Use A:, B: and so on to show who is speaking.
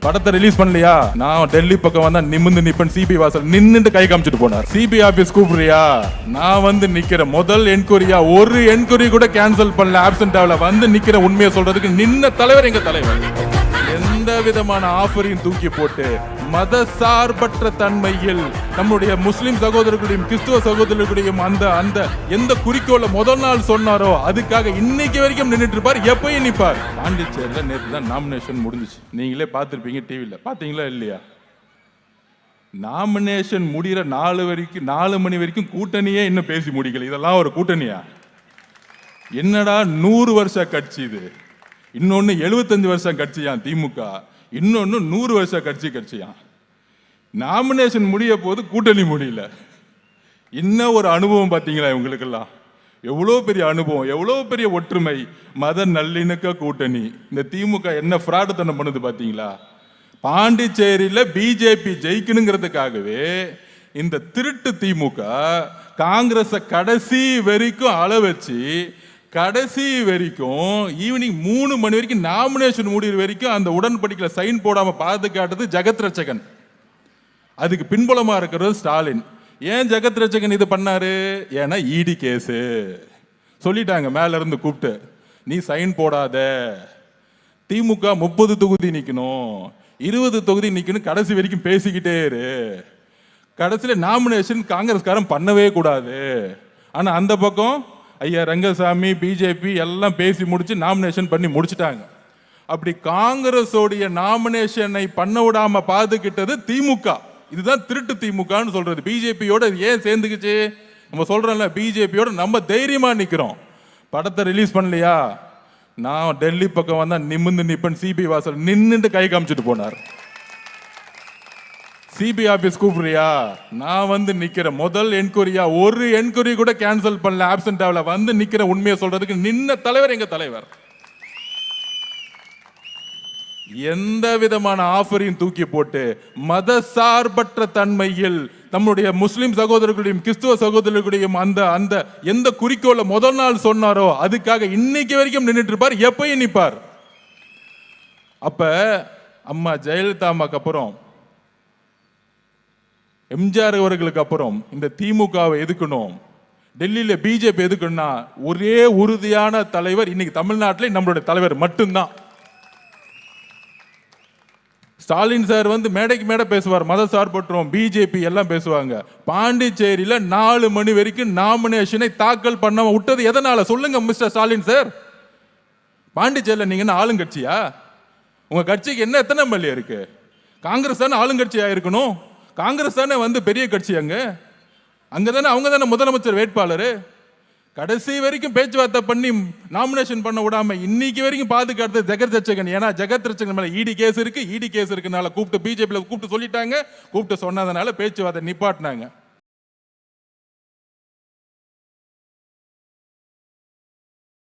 A: படத்தை ரிலீஸ் பண்ணலையா? நான் டெல்லி பக்கம் வந்தா நிமிந்து நிப்பன் சிபி வாசல் நின்னுட்டு கை காமிச்சிட்டு போனார். சிபி ஆபீஸ் கூப்பிடுறியா? நான் வந்து நிக்கிறேன். முதல் என்கொயரியா ஒரு என்கொயரி கூட கேன்சல் பண்ணல, ஆப்சென்ட் ஆகல. வந்து நிக்கிற உண்மையை சொல்றதுக்கு நின்ன தலைவர் எங்க தலைவர். எந்த விதமான ஆஃபரையும் தூக்கி போட்டு மத சார்பற்ற தன்மையில் நம்முடைய முஸ்லிம் சகோதரர்களையும் கிறிஸ்துவ சகோதரர்களையும் அந்த அந்த எந்த குறிக்கோளை முதல் நாள் சொன்னாரோ அதுக்காக இன்னைக்கு வரைக்கும் நின்றுட்டு இருப்பார். எப்பயும் நிற்பார். பாண்டிச்சேரியில் நேற்று தான் நாமினேஷன் முடிஞ்சிச்சு. நீங்களே பார்த்துருப்பீங்க டிவியில். பார்த்தீங்களா இல்லையா? நாமினேஷன் முடிகிற 4 மணி வரைக்கும் கூட்டணியே இன்னும் பேசி முடிக்கல. இதெல்லாம் ஒரு கூட்டணியா? என்னடா 100 வருஷ கட்சி இது. இன்னொன்னு 75 வருஷம் கட்சியான் திமுக, இன்னொன்னு 100 வருஷ கட்சியான். நாமினேஷன் முடிய போது கூட்டணி முடியல. இன்னும் ஒரு அனுபவம் பார்த்தீங்களா இவங்களுக்கெல்லாம்? எவ்வளோ பெரிய அனுபவம், எவ்வளோ பெரிய ஒற்றுமை, மத நல்லிணக்க கூட்டணி. இந்த திமுக என்ன ஃப்ராடுத்தனம் பண்ணுது பார்த்தீங்களா? பாண்டிச்சேரியில் பிஜேபி ஜெயிக்கணுங்கிறதுக்காகவே இந்த திருட்டு திமுக காங்கிரஸை கடைசி வரைக்கும் அள வச்சு கடைசி வரைக்கும் ஈவினிங் 3 மணி வரைக்கும் நாமினேஷன் முடிகிற வரைக்கும் அந்த உடன்படிக்கையில் சைன் போடாம பாதுகாட்டது ஜெகத் ரட்சகன். அதுக்கு பின்புலமா இருக்கிறது ஸ்டாலின். ஏன் ஜெகத் ரட்சகன் இது பண்ணாரு? ஏன்னா இடி கேஸ் சொல்லிட்டாங்க மேல இருந்து கூப்பிட்டு, நீ சைன் போடாத, திமுக 30 தொகுதி நிக்கணும், 20 தொகுதி நிக்கணும், கடைசி வரைக்கும் பேசிக்கிட்டே இரு. கடைசியில் நாமினேஷன் காங்கிரஸ்காரன் பண்ணவே கூடாது. ஆனா அந்த பக்கம் ஐயா ரங்கசாமி பிஜேபி எல்லாம் பேசி முடிச்சு நாமினேஷன் பண்ணி முடிச்சுட்டாங்க. அப்படி காங்கிரஸோடைய நாமினேஷனை பண்ண விடாம பாதுகிட்டது திமுக. இதுதான் திருட்டு திமுகன்னு சொல்றது. பிஜேபியோட ஏன் சேர்ந்துக்குச்சு? நம்ம சொல்றோம்ல, பிஜேபியோட நம்ம தைரியமா நிக்கிறோம். படத்தை ரிலீஸ் பண்ணலையா? நான் டெல்லி பக்கம் வந்தா நிமிந்து நிப்பன் சிபி வாசல் நின்னுட்டு கை காமிச்சிட்டு போனார். சிபி ஆபீஸ் கூப்பிடுறியா? நான் வந்து நிக்கிறேன். முதல் என்கொயரியா ஒரு என்கொயரி கூட கேன்சல் பண்ணல, ஆப்சென்ட் ஆகல. வந்து நிக்கிற உண்மையை சொல்றதுக்கு நின்ன தலைவர் எங்க தலைவர். எந்த விதமான ஆஃபரையும் தூக்கி போட்டு மத சார்பற்ற தன்மையில் நம்முடைய முஸ்லிம் சகோதரர்களையும் கிறிஸ்துவ சகோதரர்களையும் அந்த அந்த எந்த குறிக்கோளை முதல் நாள் சொன்னாரோ அதுக்காக இன்னைக்கு வரைக்கும் நின்றுட்டு இருப்பார். எப்பயும் நிற்பார். அப்ப அம்மா ஜெயலலிதா அம்மாக்கு அப்புறம் எம்ஜிஆர் அவர்களுக்கு அப்புறம் இந்த திமுகவை எதுக்கணும், டெல்லியில பிஜேபி எதுக்கணும்னா ஒரே உறுதியான தலைவர் இன்னைக்கு தமிழ்நாட்டில் நம்மளுடைய தலைவர் மட்டும்தான். ஸ்டாலின் சார் வந்து மேடைக்கு மேடை பேசுவார், மத சார்பற்றோம் பிஜேபி எல்லாம் பேசுவாங்க. பாண்டிச்சேரியில 4 மணி வரைக்கும் நாமினேஷனை தாக்கல் பண்ண விட்டது எதனால சொல்லுங்க மிஸ்டர் ஸ்டாலின் சார்? பாண்டிச்சேரியில் நீங்க என்ன ஆளுங்கட்சியா? உங்க கட்சிக்கு என்ன எத்தனை எம்எல்ஏ இருக்கு? காங்கிரஸ் தானே ஆளுங்கட்சியா இருக்கணும். காங்கிரஸ் தானே வந்து பெரிய கட்சி. அங்க தானே அவங்க தானே முதலமைச்சர் வேட்பாளர். கடைசி வரைக்கும் பேச்சுவார்த்தை பண்ணி நாமினேஷன் பண்ண விடாம இன்னைக்கு வரைக்கும் பாதுகாத்து ஜெகத் ரட்சகன். ஏன்னா ஜெகத் ரட்சகன் மேல இடி கேஸ் இருக்குனால கூப்பிட்டு பிஜேபியில் கூப்பிட்டு சொல்லிட்டாங்க. கூப்பிட்டு சொன்னதுனால பேச்சுவார்த்தை நிப்பாட்டினாங்க.